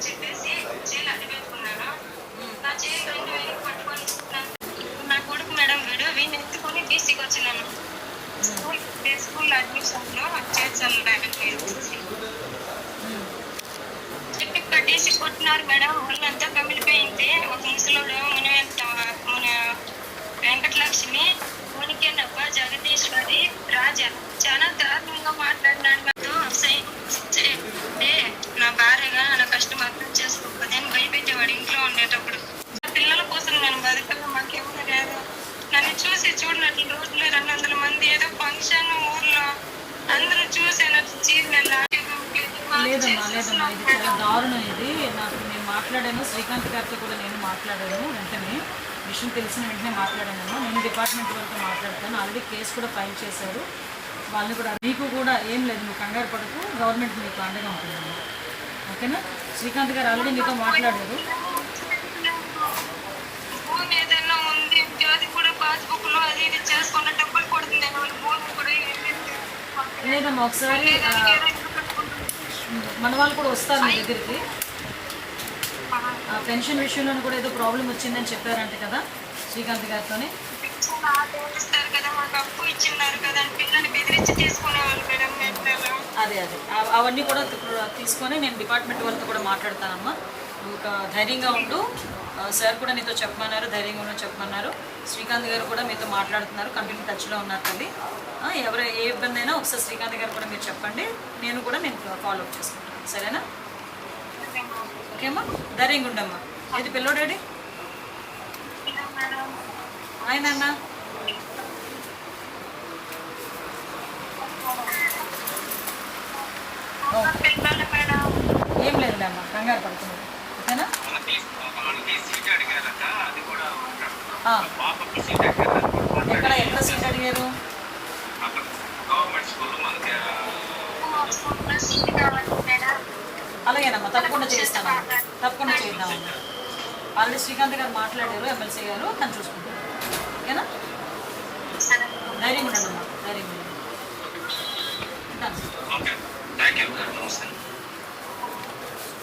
చెప్పేసి చీర అడ్డు పెట్టుకున్నాను. నా చీర 2,000 పట్టుకొని నా కొడుకు మేడం వీడిని ఎత్తుకొని బీసీకి వచ్చినాను. స్కూల్ అడ్మిషన్ లో చేర్చాను చెప్పి కట్టేసి కొట్టినారు మేడం. వాళ్ళంతా కమిలిపోయింది. ఒక ముసలోడు మన వెంకటలక్ష్మి, మునికెన్నప్ప, జగదీశ్వరి, రాజా చాలా దారుణంగా మాట్లాడినాడు. నా భార్యగా నా కష్టం అర్థం చేసుకోకపోతే భయపెట్టేవాడు ఇంట్లో ఉండేటప్పుడు. పిల్లల కోసం నేను బతకడం మాకేమో లేదు. నన్ను చూసి చూడనట్లు రోజులు 200 మంది ఏదో ఫంక్షన్ ఊర్లో అందరూ చూసేనట్లు లేదమ్మా లేదమ్మా, ఇది చాలా దారుణం. ఇది నాకు నేను మాట్లాడాను, శ్రీకాంత్ గారితో కూడా నేను మాట్లాడాను. వెంటనే విషయం తెలిసిన వెంటనే మాట్లాడాను. నేను డిపార్ట్మెంట్ వాళ్ళతో మాట్లాడతాను. ఆల్రెడీ కేసు కూడా ఫైల్ చేశారు. వాళ్ళని కూడా నీకు కూడా ఏం లేదు, నువ్వు కంగారు పడకు, గవర్నమెంట్ మీకు అండగా ఉంటుందమ్మా. ఓకేనా? శ్రీకాంత్ గారు ఆల్రెడీ నీతో మాట్లాడారు. లేదమ్మా, ఒకసారి మన వాళ్ళు కూడా వస్తారు మీ దగ్గరికి. పెన్షన్ విషయంలో కూడా ఏదో ప్రాబ్లం వచ్చిందని చెప్పారంట కదా శ్రీకాంత్ గారితోనే. అదే అవన్నీ కూడా తీసుకొని నేను డిపార్ట్మెంట్ వాళ్ళతో కూడా మాట్లాడతానమ్మా. నువ్వు ధైర్యంగా ఉండు. సార్ కూడా నీతో చెప్పమన్నారు, ధైర్యంగా ఉండని చెప్పమన్నారు. శ్రీకాంత్ గారు కూడా మీతో మాట్లాడుతున్నారు, కంటిన్యూ టచ్లో ఉన్నారు తల్లి. ఏ ఇబ్బంది అయినా ఒకసారి శ్రీకాంత్ గారు కూడా మీరు చెప్పండి, నేను ఫాలో అప్ చేసుకుంటాను. సరేనా? ఓకే అమ్మా, ధైర్యంగా ఉండమ్మా. ఏది పిల్లోడాడి ఆయన అన్న ఏం లేదులే అమ్మా, కంగారు పడుతున్నాడు. ఓకేనా? ఎక్కడ సీట్ అడిగారు? అలాగేనమ్మా, తప్పకుండా చేస్తానమ్మా, తప్పకుండా చేద్దామమ్మా. ఆల్రెడీ శ్రీకాంత్ గారు మాట్లాడారు, ఎమ్మెల్సీ గారు, తను చూసుకుంటారు. ఓకేనా?